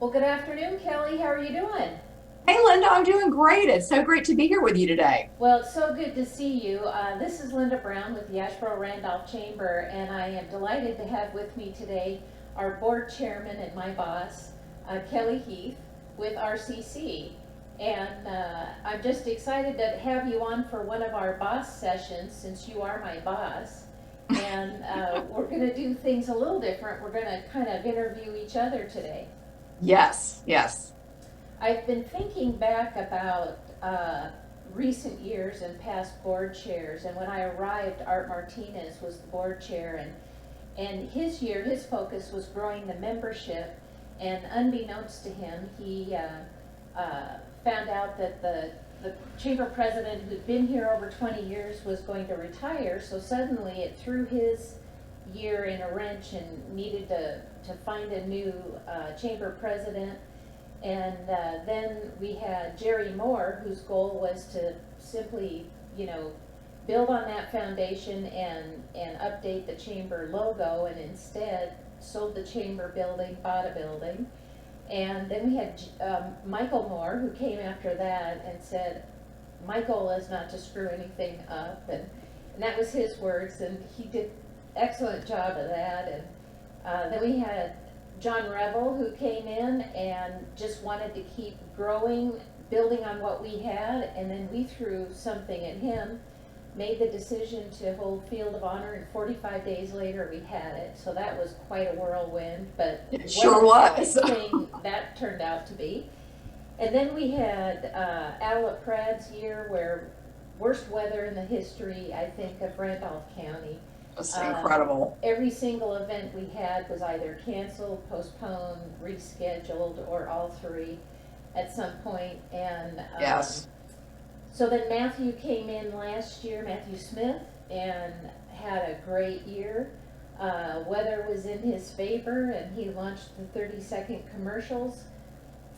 Well, good afternoon, Kelly. How are you doing? Hey Linda, I'm doing great. It's so great to be here with you today. Well, it's so good to see you. This is Linda Brown with the Asheboro Randolph Chamber, and I am delighted to have with me today our board chairman and my boss, Kelly Heath, with RCC. And I'm just excited to have you on for one of our boss sessions since you are my boss. And we're going to do things a little different. We're going to kind of interview each other today. Yes, yes. I've been thinking back about recent years and past board chairs, and when I arrived, Art Martinez was the board chair, and his focus was growing the membership, and unbeknownst to him, he found out that the chamber president who'd been here over 20 years was going to retire, so suddenly it threw his year in a wrench and needed to find a new chamber president. And then we had Jerry Moore, whose goal was to simply, build on that foundation and update the chamber logo, and instead sold the chamber building, bought a building. And then we had Michael Moore, who came after that and said, my goal is not to screw anything up. And that was his words, and he did excellent job of that. And then we had John Revel, who came in and just wanted to keep growing, building on what we had, and then we threw something at him, made the decision to hold Field of Honor, and 45 days later we had it. So that was quite a whirlwind, but It what sure an was. exciting thing that turned out to be. And then we had Al Pratt's year, where worst weather in the history, I think, of Randolph County. Just uh, incredible. every single event we had was either canceled, postponed, rescheduled, or all three at some point. And Yes. so then Matthew came in last year, Matthew Smith, and had a great year. Weather was in his favor, and he launched the 30-second commercials.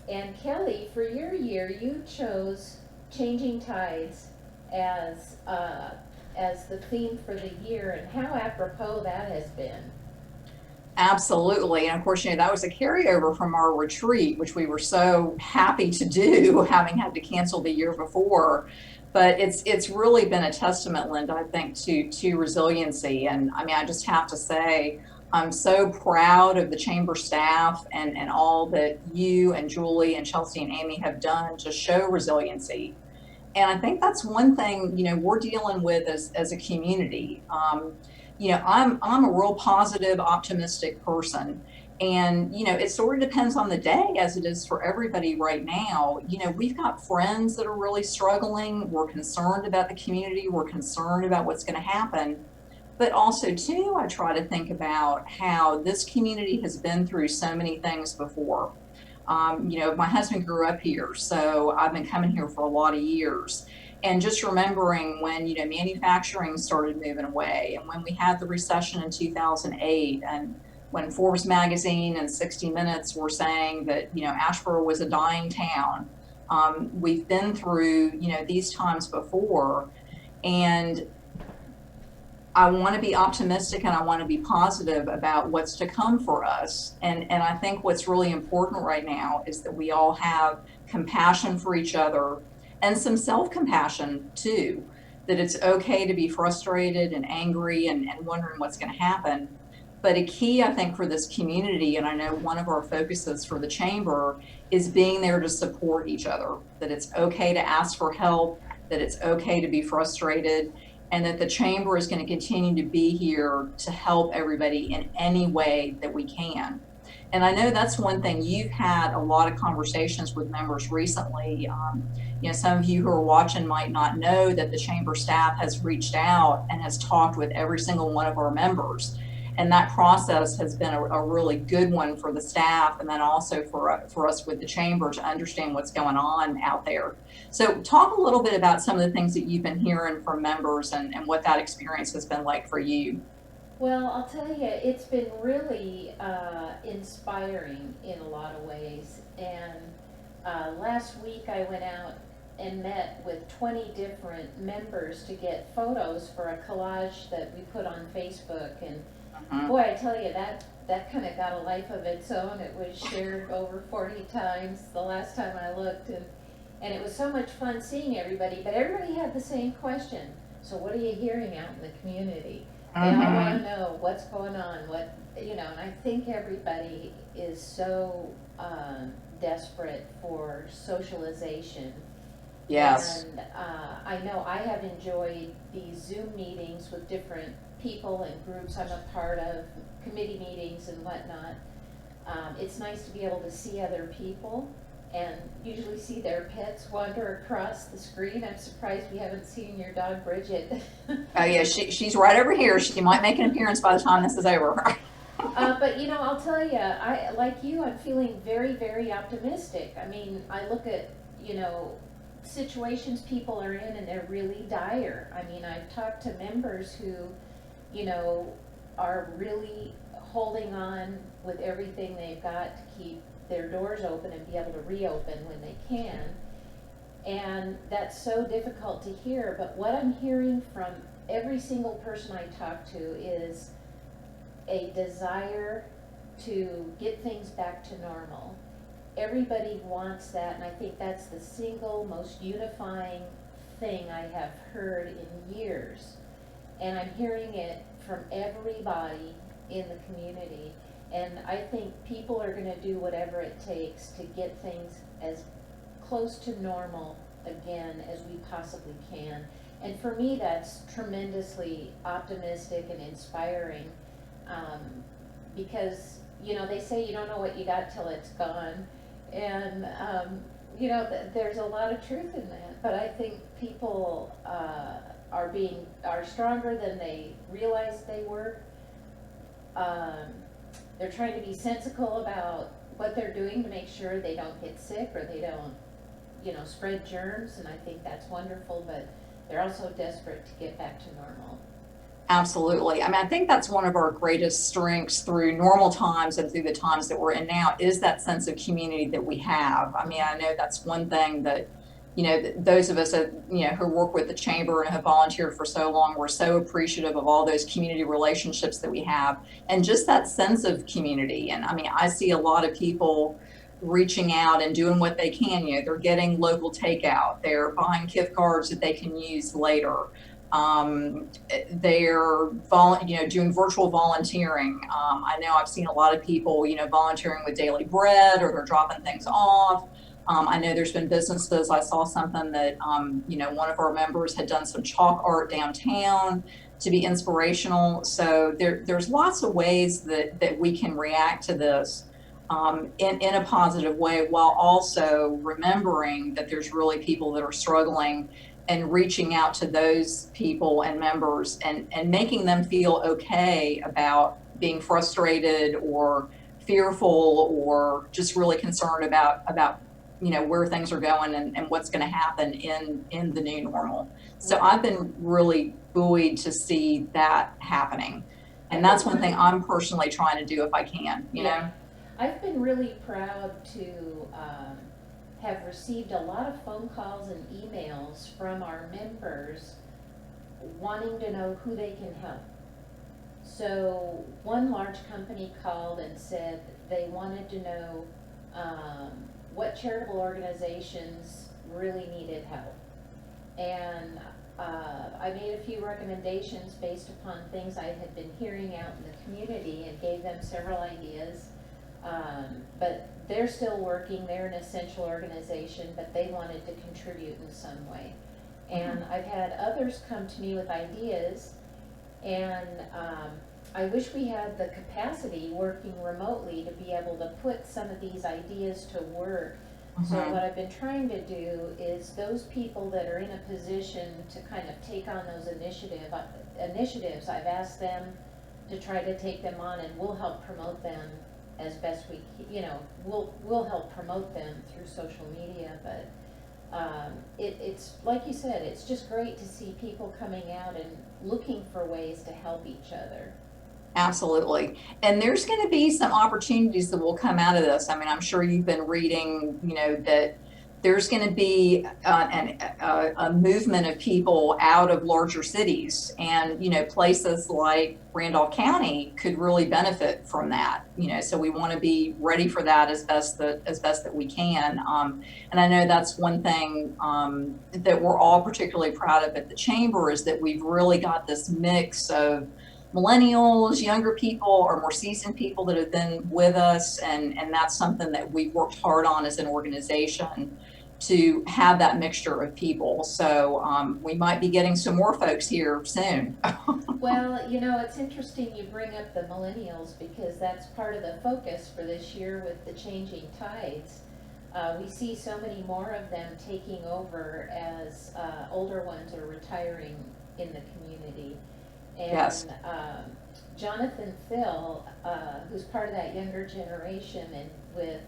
And Kelly, for your year, you chose Changing Tides as as the theme for the year, and how apropos that has been. Absolutely. And of course, that was a carryover from our retreat, which we were so happy to do, having had to cancel the year before. But it's really been a testament, Linda, I think, to resiliency. And I mean, I just have to say, I'm so proud of the chamber staff and all that you and Julie and Chelsea and Amy have done to show resiliency. And I think that's one thing, we're dealing with as a community. I'm a real positive, optimistic person. And, it sort of depends on the day, as it is for everybody right now. We've got friends that are really struggling. We're concerned about the community. We're concerned about what's going to happen. But also, too, I try to think about how this community has been through so many things before. My husband grew up here, so I've been coming here for a lot of years. And just remembering when, manufacturing started moving away, and when we had the recession in 2008, and when Forbes magazine and 60 Minutes were saying that, Asheboro was a dying town. We've been through, these times before. And I want to be optimistic and I want to be positive about what's to come for us. And I think what's really important right now is that we all have compassion for each other and some self-compassion too, that it's okay to be frustrated and angry and wondering what's going to happen. But a key, I think, for this community, and I know one of our focuses for the chamber, is being there to support each other, that it's okay to ask for help, that it's okay to be frustrated, and that the chamber is going to continue to be here to help everybody in any way that we can. And I know that's one thing you've had a lot of conversations with members recently. Some of you who are watching might not know that the chamber staff has reached out and has talked with every single one of our members. And that process has been a really good one for the staff, and then also for us with the chamber to understand what's going on out there. So talk a little bit about some of the things that you've been hearing from members and what that experience has been like for you. Well, I'll tell you, it's been really inspiring in a lot of ways. And last week I went out and met with 20 different members to get photos for a collage that we put on Facebook. And Mhm. Boy, I tell you, that kind of got a life of its own. It was shared over 40 times the last time I looked, and it was so much fun seeing everybody, but everybody had the same question. So what are you hearing out in the community? They all want to Mhm. know what's going on, and I think everybody is so desperate for socialization. Yes. And I know I have enjoyed these Zoom meetings with different people and groups I'm a part of, committee meetings and whatnot. It's nice to be able to see other people and usually see their pets wander across the screen. I'm surprised we haven't seen your dog Bridget. Oh yeah, she's right over here. She might make an appearance by the time this is over. But I'll tell you, like you, I'm feeling very, very optimistic. I mean, I look at, situations people are in and they're really dire. I mean, I've talked to members who, are really holding on with everything they've got to keep their doors open and be able to reopen when they can. And that's so difficult to hear, but what I'm hearing from every single person I talk to is a desire to get things back to normal. Everybody wants that, and I think that's the single most unifying thing I have heard in years. And I'm hearing it from everybody in the community. And I think people are gonna do whatever it takes to get things as close to normal again as we possibly can. And for me, that's tremendously optimistic and inspiring, because, they say you don't know what you got till it's gone. And, there's a lot of truth in that, but I think people, are stronger than they realized they were. They're trying to be sensible about what they're doing to make sure they don't get sick or they don't, spread germs, and I think that's wonderful, but they're also desperate to get back to normal. Absolutely. I mean, I think that's one of our greatest strengths through normal times and through the times that we're in now is that sense of community that we have. I mean, I know that's one thing that, those of us that, who work with the chamber and have volunteered for so long, we're so appreciative of all those community relationships that we have and just that sense of community. And I mean, I see a lot of people reaching out and doing what they can. They're getting local takeout, they're buying gift cards that they can use later. They're doing virtual volunteering. I know I've seen a lot of people, volunteering with Daily Bread or they're dropping things off. I know there's been businesses. I saw something that, one of our members had done some chalk art downtown to be inspirational. So there's lots of ways that we can react to this in a positive way while also remembering that there's really people that are struggling and reaching out to those people and members and making them feel okay about being frustrated or fearful or just really concerned about where things are going and what's going to happen in the new normal. So Right. I've been really buoyed to see that happening. And I've that's been one thing really, I'm personally trying to do if I can, yeah, I've been really proud to have received a lot of phone calls and emails from our members wanting to know who they can help. So one large company called and said they wanted to know what charitable organizations really needed help. And I made a few recommendations based upon things I had been hearing out in the community and gave them several ideas. But they're still working, they're an essential organization, but they wanted to contribute in some way. And I've had others come to me with ideas, and I wish we had the capacity working remotely to be able to put some of these ideas to work. So what I've been trying to do is those people that are in a position to kind of take on those initiatives, I've asked them to try to take them on, and we'll help promote them as best we, we'll help promote them through social media. But it's like you said, it's just great to see people coming out and looking for ways to help each other. Absolutely. And there's going to be some opportunities that will come out of this. I mean, I'm sure you've been reading, that there's going to be a movement of people out of larger cities, and places like Randolph County could really benefit from that. So we want to be ready for that as best that we can. And I know that's one thing that we're all particularly proud of at the chamber, is that we've really got this mix of millennials, younger people, or more seasoned people that have been with us, and that's something that we've worked hard on as an organization, to have that mixture of people. So we might be getting some more folks here soon. Well, it's interesting you bring up the millennials, because that's part of the focus for this year with the changing tides. We see so many more of them taking over as older ones are retiring in the community. And Yes. Jonathan Phil, who's part of that younger generation, and with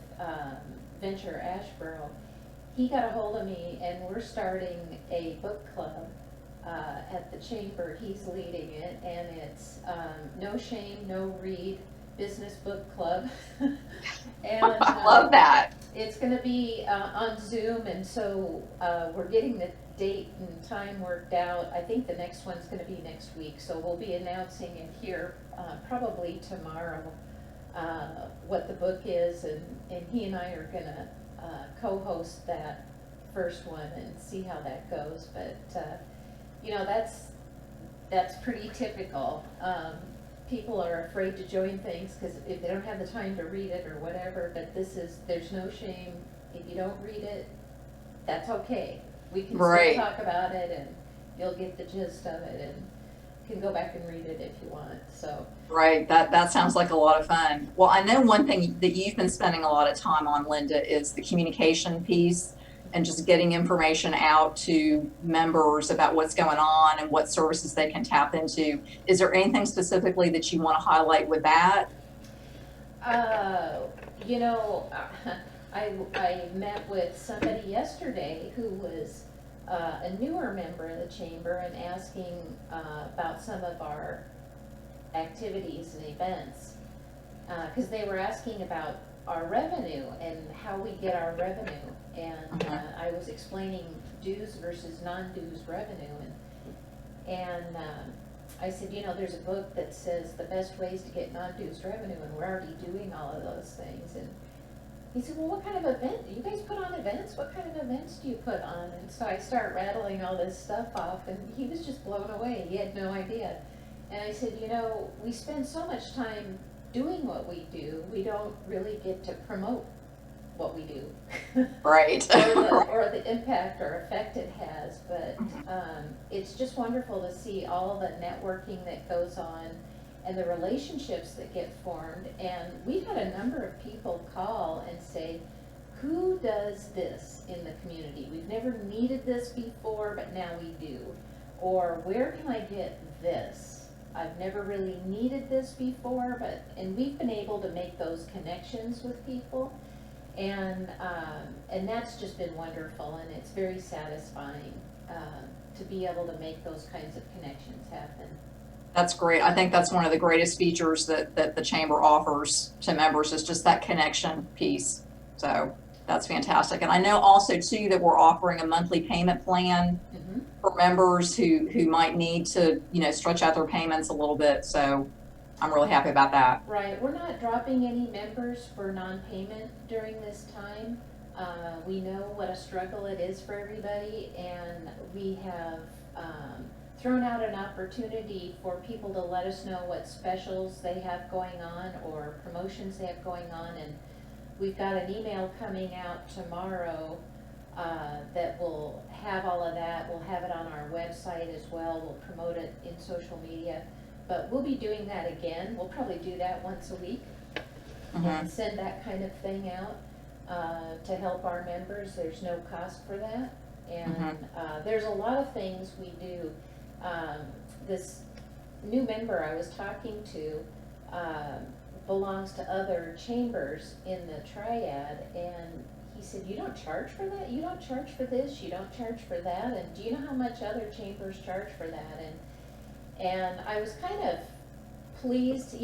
Venture Asheboro, he got a hold of me, and we're starting a book club at the chamber. He's leading it, and it's No Shame, No Read Business Book Club. And I love that. it's going to be on Zoom, and so we're getting the date and time worked out. I think the next one's going to be next week, so we'll be announcing it here probably tomorrow, what the book is, and he and I are going to co-host that first one and see how that goes. But that's pretty typical. People are afraid to join things because if they don't have the time to read it or whatever, but there's no shame. If you don't read it, that's okay. We can Right. still talk about it, and you'll get the gist of it, and can go back and read it if you want. So Right. That sounds like a lot of fun. Well, I know one thing that you've been spending a lot of time on, Linda, is the communication piece, and just getting information out to members about what's going on and what services they can tap into. Is there anything specifically that you want to highlight with that? Uh, you know, I met with somebody yesterday who was a newer member of the chamber, and asking about some of our activities and events. Because they were asking about our revenue and how we get our revenue. And I was explaining dues versus non-dues revenue. And I said, there's a book that says the best ways to get non-dues revenue, and we're already doing all of those things. And he said, well, what kind of event? Do you guys put on events? What kind of events do you put on? And so I start rattling all this stuff off, and he was just blown away. He had no idea. And I said, we spend so much time doing what we do, we don't really get to promote what we do. Right. or the impact or effect it has. But it's just wonderful to see all the networking that goes on, and the relationships that get formed. And we've had a number of people call and say, who does this in the community? We've never needed this before, but now we do. Or where can I get this? I've never really needed this before, and we've been able to make those connections with people. And that's just been wonderful, and it's very satisfying to be able to make those kinds of connections happen. That's great. I think that's one of the greatest features that the chamber offers to members, is just that connection piece. So that's fantastic. And I know also too that we're offering a monthly payment plan for members who might need to, stretch out their payments a little bit. So I'm really happy about that. Right. We're not dropping any members for non-payment during this time. We know what a struggle it is for everybody, and we have thrown out an opportunity for people to let us know what specials they have going on or promotions they have going on. And we've got an email coming out tomorrow that will have all of that. We'll have it on our website as well. We'll promote it in social media. But we'll be doing that again. We'll probably do that once a week and send that kind of thing out to help our members. There's no cost for that. And there's a lot of things we do. This new member I was talking to belongs to other chambers in the triad, and he said, you don't charge for that? You don't charge for this? You don't charge for that? And do you know how much other chambers charge for that? And I was kind of pleased.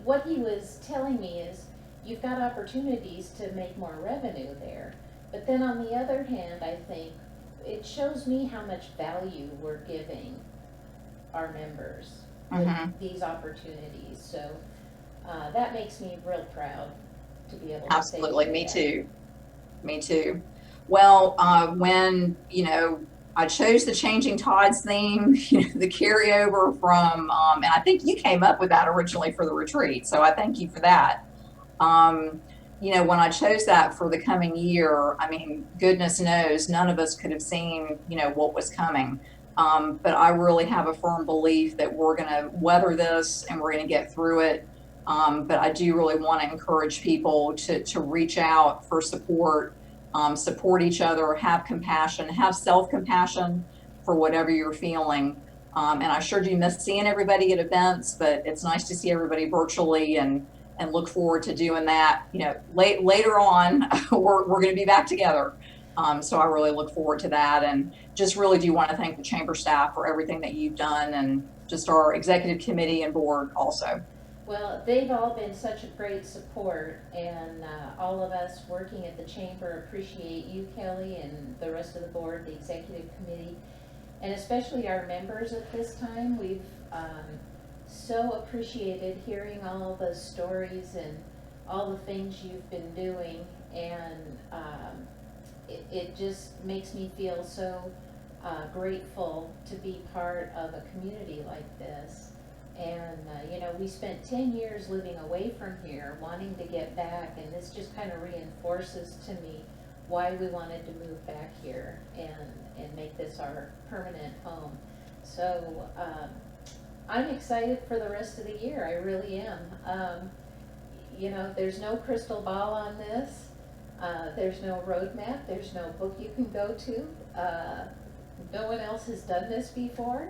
What he was telling me is, you've got opportunities to make more revenue there. But then on the other hand, I think it shows me how much value we're giving our members with Mm-hmm. these opportunities. So that makes me real proud to be able to say Absolutely. Me that. too. Me too. Well, when, I chose the Changing Tides theme, the carryover from, and I think you came up with that originally for the retreat. So I thank you for that. Um, when I chose that for the coming year, I mean, goodness knows, none of us could have seen, what was coming. But I really have a firm belief that we're going to weather this and we're going to get through it. But I do really want to encourage people to reach out for support, support each other, have compassion, have self-compassion for whatever you're feeling. And I sure do miss seeing everybody at events, but it's nice to see everybody virtually and look forward to doing that. Later on, we're going to be back together. So I really look forward to that, and just really do want to thank the chamber staff for everything that you've done, and just our executive committee and board also. Well, they've all been such a great support, and all of us working at the chamber appreciate you, Kelly, and the rest of the board, the executive committee, and especially our members at this time. We've so appreciated hearing all the stories and all the things you've been doing, and it just makes me feel so grateful to be part of a community like this. And we spent 10 years living away from here, wanting to get back, and this just kind of reinforces to me why we wanted to move back here and make this our permanent home. So I'm excited for the rest of the year. I really am. There's no crystal ball on this. There's no roadmap. There's no book you can go to. No one else has done this before.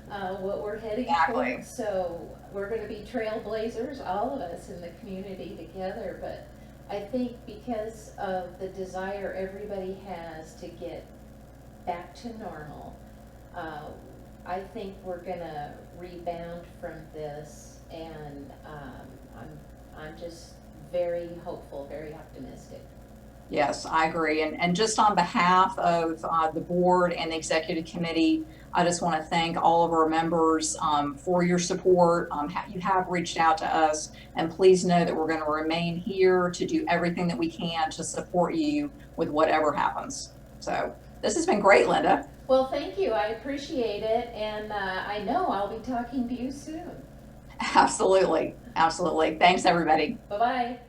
What we're heading Exactly. towards. So we're going to be trailblazers, all of us in the community together. But I think because of the desire everybody has to get back to normal, I think we're gonna rebound from this, and I'm just very hopeful, very optimistic. Yes, I agree. And just on behalf of the board and the executive committee, I just want to thank all of our members for your support. You have reached out to us, and please know that we're going to remain here to do everything that we can to support you with whatever happens. So this has been great, Linda. Well, thank you. I appreciate it, and I know I'll be talking to you soon. Absolutely. Absolutely. Thanks, everybody. Bye-bye.